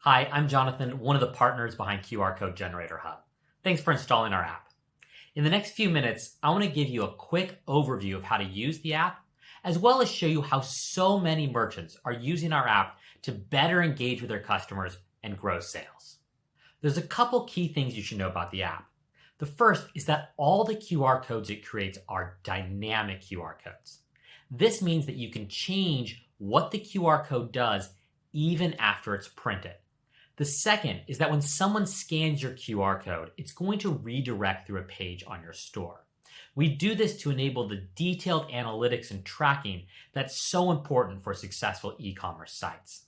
Hi, I'm Jonathan, one of the partners behind QR Code Generator Hub. Thanks for installing our app. In the next few minutes, I want to give you a quick overview of how to use the app, as well as show you how so many merchants are using our app to better engage with their customers and grow sales. There's a couple key things you should know about the app. The first is that all the QR codes it creates are dynamic QR codes. This means that you can change what the QR code does even after it's printed. The second is that when someone scans your QR code, it's going to redirect through a page on your store. We do this to enable the detailed analytics and tracking that's so important for successful e-commerce sites.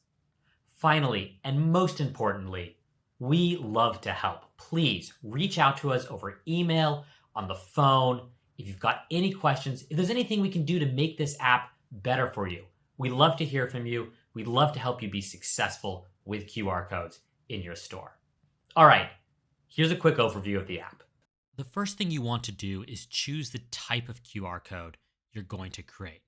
Finally, and most importantly, we love to help. Please reach out to us over email, on the phone. If you've got any questions, if there's anything we can do to make this app better for you, we'd love to hear from you. We'd love to help you be successful with QR codes in your store. All right, here's a quick overview of the app. The first thing you want to do is choose the type of QR code you're going to create.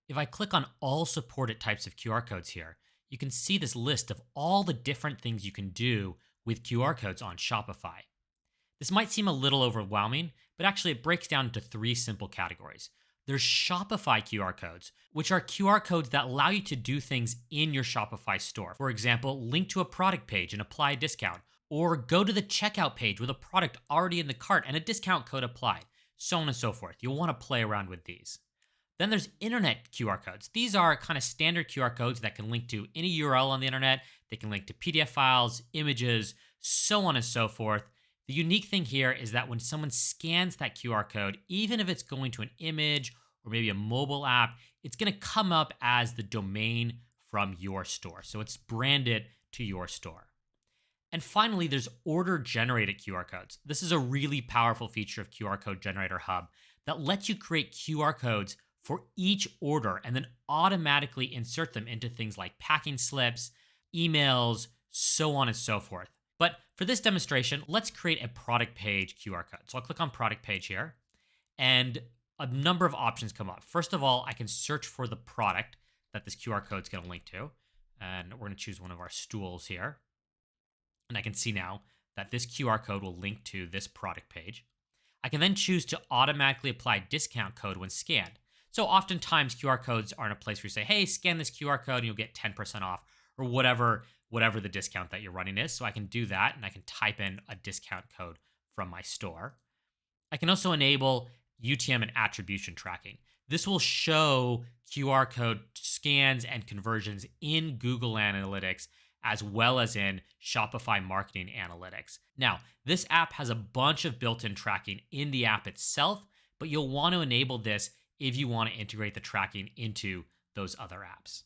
If I click on all supported types of QR codes here, you can see this list of all the different things you can do with QR codes on Shopify. This might seem a little overwhelming, but actually it breaks down into three simple categories. There's Shopify QR codes, which are QR codes that allow you to do things in your Shopify store. For example, link to a product page and apply a discount, or go to the checkout page with a product already in the cart and a discount code applied, so on and so forth. You'll want to play around with these. Then there's internet QR codes. These are kind of standard QR codes that can link to any URL on the internet. They can link to PDF files, images, so on and so forth. The unique thing here is that when someone scans that QR code, even if it's going to an image or maybe a mobile app, it's going to come up as the domain from your store. So it's branded to your store. And finally, there's order-generated QR codes. This is a really powerful feature of QR Code Generator Hub that lets you create QR codes for each order and then automatically insert them into things like packing slips, emails, so on and so forth. But for this demonstration, let's create a product page QR code. So I'll click on product page here, and a number of options come up. First of all, I can search for the product that this QR code is going to link to. And we're going to choose one of our stools here. And I can see now that this QR code will link to this product page. I can then choose to automatically apply discount code when scanned. So oftentimes QR codes are in a place where you say, hey, scan this QR code and you'll get 10% off or whatever the discount that you're running is. So I can do that and I can type in a discount code from my store. I can also enable UTM and attribution tracking. This will show QR code scans and conversions in Google Analytics as well as in Shopify Marketing Analytics. Now, this app has a bunch of built-in tracking in the app itself, but you'll want to enable this if you want to integrate the tracking into those other apps.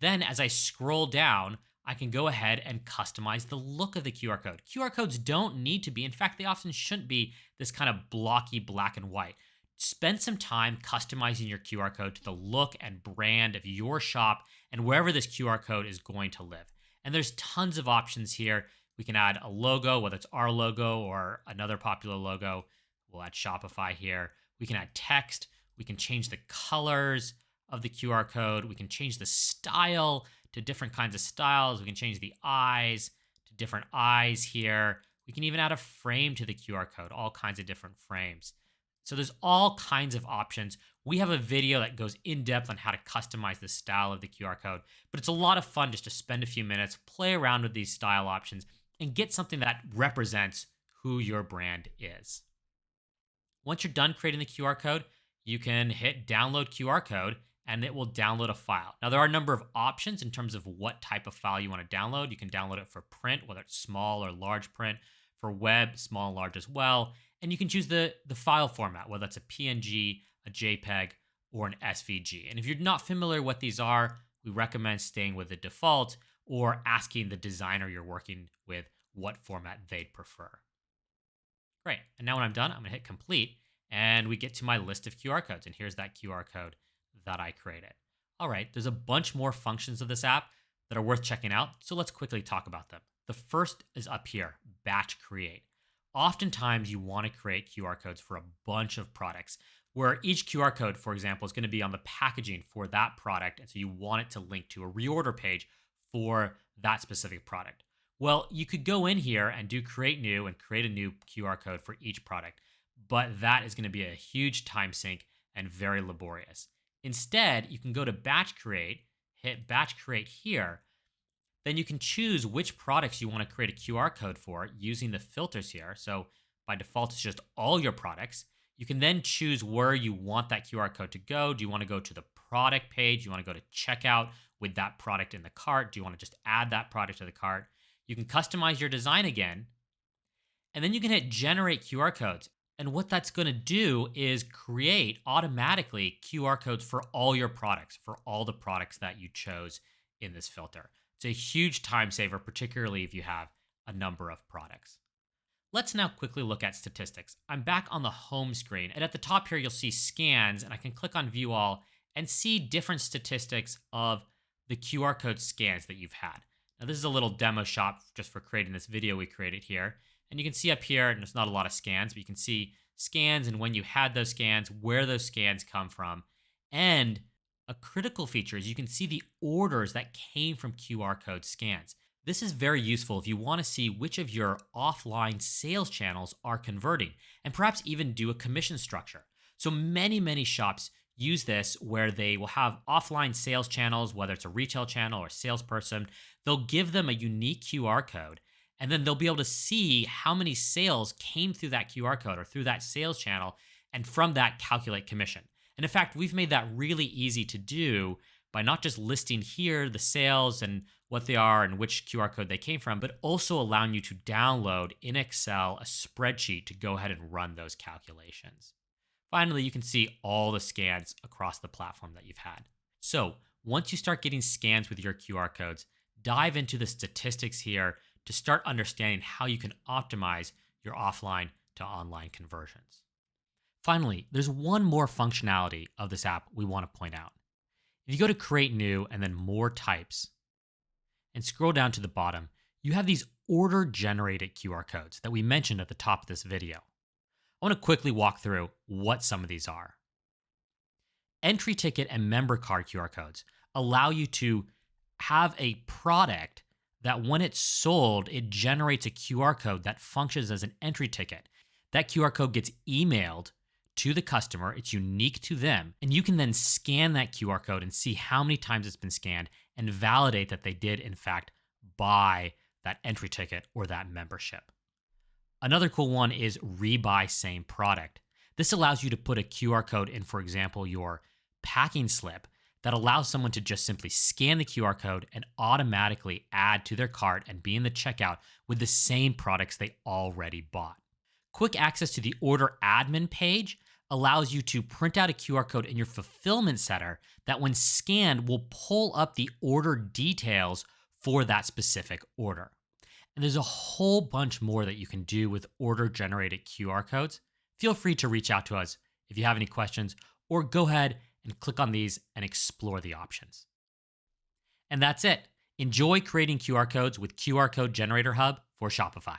Then as I scroll down, I can go ahead and customize the look of the QR code. QR codes don't need to be, in fact, they often shouldn't be this kind of blocky black and white. Spend some time customizing your QR code to the look and brand of your shop and wherever this QR code is going to live. And there's tons of options here. We can add a logo, whether it's our logo or another popular logo. We'll add Shopify here. We can add text. We can change the colors of the QR code. We can change the style to different kinds of styles. We can change the eyes to different eyes here. We can even add a frame to the QR code, all kinds of different frames. So there's all kinds of options. We have a video that goes in depth on how to customize the style of the QR code, but it's a lot of fun just to spend a few minutes, play around with these style options, and get something that represents who your brand is. Once you're done creating the QR code, you can hit download QR code and it will download a file. Now, there are a number of options in terms of what type of file you want to download. You can download it for print, whether it's small or large print. For web, small and large as well. And you can choose the file format, whether it's a PNG, a JPEG, or an SVG. And if you're not familiar what these are, we recommend staying with the default or asking the designer you're working with what format they'd prefer. Great. And now when I'm done, I'm going to hit complete. And we get to my list of QR codes. And here's that QR code that I created. All right, there's a bunch more functions of this app that are worth checking out. So let's quickly talk about them. The first is up here, batch create. Oftentimes you want to create QR codes for a bunch of products where each QR code, for example, is going to be on the packaging for that product. And so you want it to link to a reorder page for that specific product. Well, you could go in here and do create new and create a new QR code for each product, but that is going to be a huge time sink and very laborious. Instead, you can go to batch create, hit batch create here. Then you can choose which products you want to create a QR code for using the filters here. So by default, it's just all your products. You can then choose where you want that QR code to go. Do you want to go to the product page? Do you want to go to checkout with that product in the cart? Do you want to just add that product to the cart? You can customize your design again. And then you can hit generate QR codes. And what that's going to do is create automatically QR codes for all your products, for all the products that you chose in this filter. It's a huge time saver, particularly if you have a number of products. Let's now quickly look at statistics. I'm back on the home screen, and at the top here, you'll see scans, and I can click on view all and see different statistics of the QR code scans that you've had. Now, this is a little demo shop just for creating this video we created here. And you can see up here, and there's not a lot of scans, but you can see scans and when you had those scans, where those scans come from. And a critical feature is you can see the orders that came from QR code scans. This is very useful if you want to see which of your offline sales channels are converting and perhaps even do a commission structure. So many shops use this where they will have offline sales channels, whether it's a retail channel or salesperson. They'll give them a unique QR code, and then they'll be able to see how many sales came through that QR code or through that sales channel, and from that calculate commission. And in fact, we've made that really easy to do by not just listing here the sales and what they are and which QR code they came from, but also allowing you to download in Excel a spreadsheet to go ahead and run those calculations. Finally, you can see all the scans across the platform that you've had. So once you start getting scans with your QR codes, dive into the statistics here to start understanding how you can optimize your offline to online conversions. Finally, there's one more functionality of this app we want to point out. If you go to create new and then more types and scroll down to the bottom, you have these order generated QR codes that we mentioned at the top of this video. I want to quickly walk through what some of these are. Entry ticket and member card QR codes allow you to have a product that when it's sold, it generates a QR code that functions as an entry ticket. That QR code gets emailed to the customer. It's unique to them. And you can then scan that QR code and see how many times it's been scanned and validate that they did, in fact, buy that entry ticket or that membership. Another cool one is rebuy same product. This allows you to put a QR code in, for example, your packing slip that allows someone to just simply scan the QR code and automatically add to their cart and be in the checkout with the same products they already bought. Quick access to the order admin page allows you to print out a QR code in your fulfillment center that when scanned will pull up the order details for that specific order. And there's a whole bunch more that you can do with order generated QR codes. Feel free to reach out to us if you have any questions, or go ahead and click on these and explore the options. And that's it. Enjoy creating QR codes with QR Code Generator Hub for Shopify.